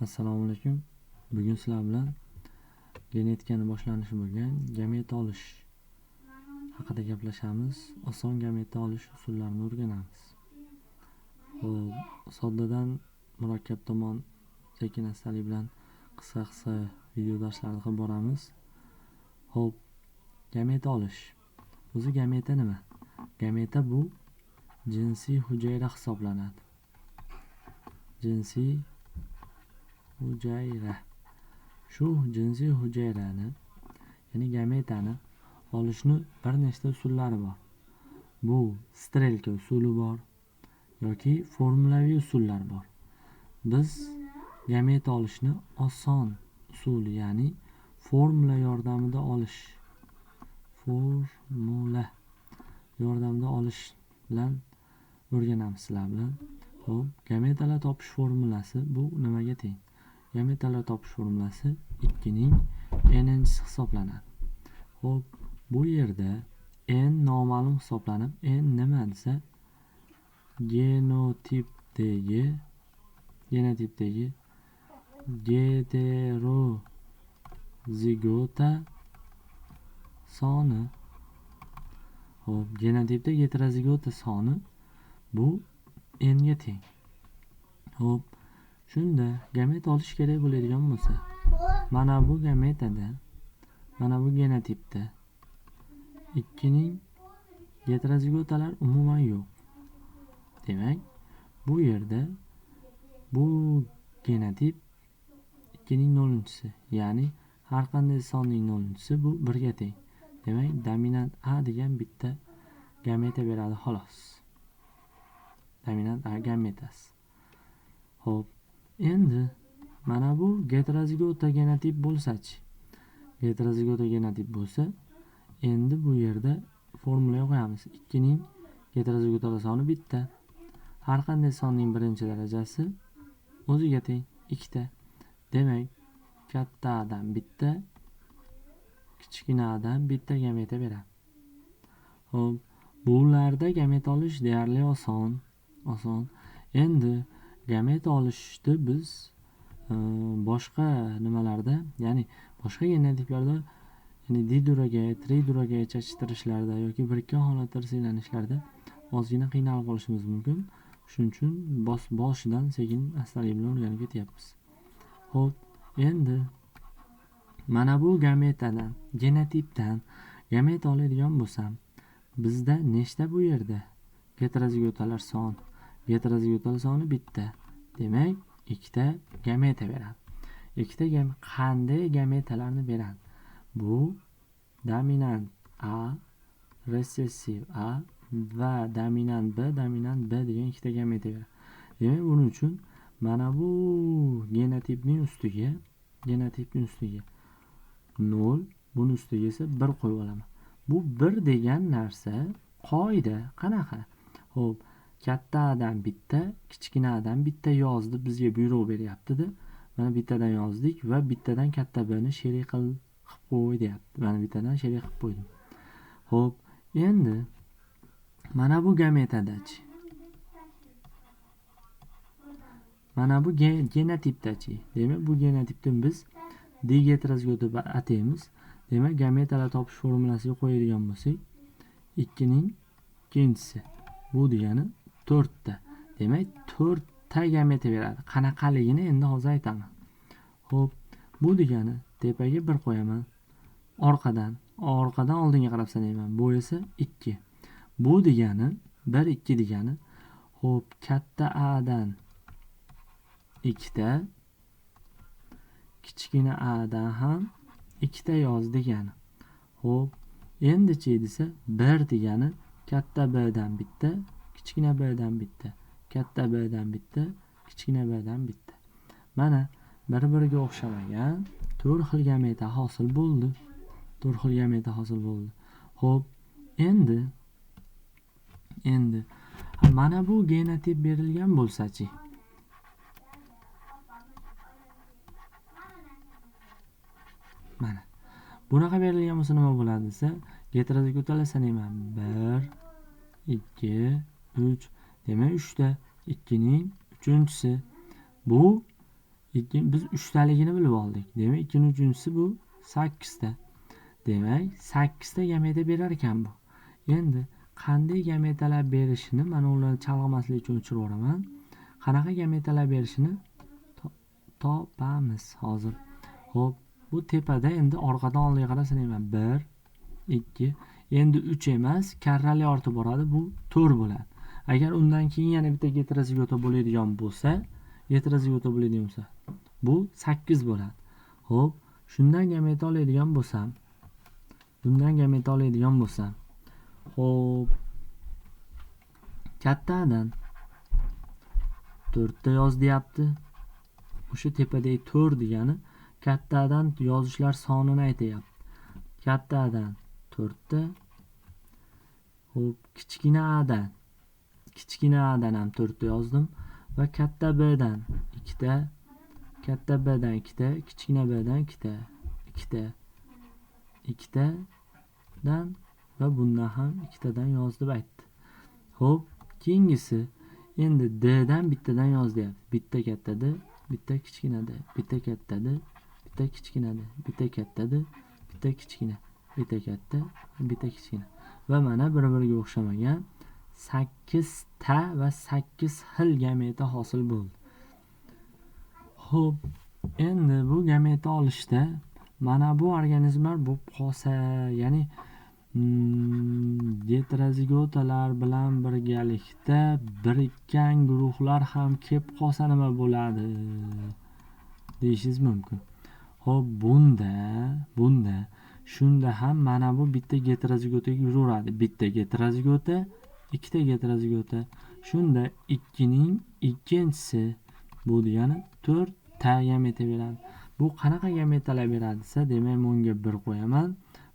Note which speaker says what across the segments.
Speaker 1: Assalomu alaykum. Bugun sizlar bilan genetikani boshlanishi bo'lgan gameta olish haqida gaplashamiz. Oson gameta olish usullarini o'rganamiz. Soddadan murakkab tomon sekin-astalik bilan qisqa video darslarni qilib boramiz. Gameta olish. O'zi gameta nima? Gameta bu jinsiy hujayra hisoblanadi. Jinsiy hujayra. Shu jinsiy hujayrani, ya'ni gametani olishni bir nechta usullari bor. Bu strelka usuli bor yoki formulaviy usullar bor. Biz gameta olishni oson usuli, ya'ni formula yordamida olish bilan o'rganamiz sizlar bilan. Gametalar topish formulasi bu nimaga teng? Gametalar topish formulasi 2 ning n'inchisi hisoblanadi. Bu yerda n noma'lum hisoblanib, n nima desa, genotipdagi heterozigota soni. Genotipda heterozigota soni bu n ga teng. Shunda gameta olish kerak bo'ladigan bo'lsa, mana bu gametada, mana bu genotipda 2 ning heterozigotalar umuman yo'q. Demak, bu yerda bu genotip 2 ning 0-chisi, ya'ni har qanday sonning 0-chisi bu 1 ga teng. Demak, dominant A degan bitta gameta beradi xolos. Dominant A gametasi. Endi mana bu heterozigota genotip bo'lsa-chi? Heterozigota genotip bo'lsa, endi bu yerda formulaga qo'yamiz. 2 ning heterozigotalar soni bitta. Har qanday sonning birinchi darajasi o'ziga teng 2 ta. Demak, katta A'dan bitta, kichkina A'dan bitta gameta beradi. Bularda gameta olish deyarli oson. Endi gameta olishni biz boshqa nimalarda, ya'ni boshqa genotiplarda, ya'ni diduraga, triduraga chachishtirishlarda yoki birikkan holatda siylanishlarda ozgina qiynalib qolishimiz mumkin. Shuning uchun boshidan sekin astalik bilan o'rganib ketyapmiz. Endi mana bu gametadan, genotipdan gameta oladigan bo'lsam, bizda nechta bu yerda heterozigotalar soni? Heterozigotalar soni bitta. Demak, 2 ta gameta beradi. 2 ta qanday gametalarni beradi? Bu dominant A, resessiv A va dominant B degan 2 ta gameta beradi. Demak, buning uchun mana bu genotipning ustiga 0, buning ustiga esa 1 qo'yib olaman. Bu 1 degan narsa qoida qanaqa? Katta A'dan bitta, kichkina A'dan bitta yozdi, bizga buyruq beryapti-da. Mana bittadan yozdik va bittadan katta B'ni sherik qilib qo'y deyapti. Mana bittadan sherik qilib qo'ydim. Endi mana bu gametadachi? Mana bu genotipdachi? Demak, bu genotipni biz diheterozigota deb ataymiz. Demak, gametalar topish formulasiga qo'yadigan bo'lsak, 2 ning ikkinchisi. Bu degani 4 ta. Demak, 4 ta gameta beradi. Qanaqaligini endi hozir aytaman. Bu degani tepaga 1 qo'yaman. Orqadan oldinga qarab sanayman. Bu esa 2. Bu degani 1 2 degani, katta A'dan 2 ta, kichkina A'dan ham 2 ta yoz degani. Endi-chi desa, 1 degani katta B'dan bitta, kichkina B'dan bitta, katta B'dan bitta, kichkina B'dan bitta. Mana bir-biriga o'xshamagan 4 xil gameta hosil bo'ldi. Endi mana bu genotip berilgan bo'lsa-chi? Mana bunaqa berilgan bo'lsa nima bo'ladi desa, heterozigotalar sanayman. 1 2 3. Demak, 3 ta. 2 ning 3-chisi. Bu Biz 3 taligini bilib oldik. Demak, 2'ning 3-inchisi bu 8 ta. Demak, 8 ta gameta berar ekan bu. Endi qanday gametalar berishini mana ularni chalg'imaslik uchun o'chirib yuboraman. Qanaqa gametalar berishini topamiz hozir. Xo'p, bu tepada endi orqadan oldiga qarab sanayman. 1 2 endi 3 emas, karrali ortib boradi. Bu 4 bo'ladi. Agar undan keyin yana bitta heterozigota bo'ladigan bo'lsa, bu 8 bo'ladi. Xo'p, shundan gameta oladigan bo'lsam, xo'p, kattadan 4 ta yoz deyapti. O'sha tepadagi 4 degani kattadan yozishlar sonini aytayapti. Kattadan 4 ta. Xo'p, kichkina a'dan ham 4 ta yozdim va katta b'dan 2 ta, katta b'dan 2 ta, kichkina b'dan 2 ta, 2 tadan va bundan ham 2 tadan yoz deb aytdi. Xo'p, keyingisi endi d'dan bittadan yoz deyapti. Bitta katta d, bitta kichkina d, bitta katta d, bitta kichkina d, bitta katta d, bitta kichkina, bitta katta, bitta kichkina va mana bir-biriga o'xshamagan 8 ta va 8 xil gameta hosil bo'ldi. Xo'p, endi bu gameta olishda mana bu organizmlar bo'lib qolsa, ya'ni heterozigotalar bilan birgalikda birikkan guruhlar ham kelib qolsa nima bo'ladi deyishingiz mumkin. Xo'p, bunda shunda ham mana bu bitta heterozigotaga yuraveradi. Bitta heterozigota, ikkita heterozigota. Shunda 2ning 2-inchisi bu degani 4 ta gameta beradi. Bu qanaqa gametalar beradi desa, demak, bunga 1 qo'yaman,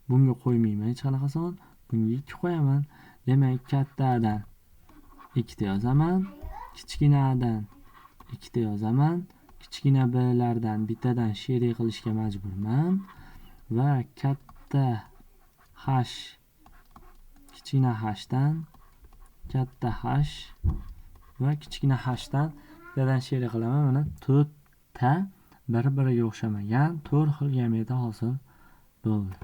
Speaker 1: bunga qo'ymayman hech qanaqa son, bunga 2 qo'yaman. Demak, kattadan 2 ta yozaman, kichkina a'dan 2 ta yozaman, kichkina b'lardan bittadan sherik qilishga majburman va katta h, kichkina hdan, katta h va kichkina hdan bittadan sherik qilaman. Mana 4 ta bir-biriga o'xshamagan 4 xil gameta hosil bo'ldi.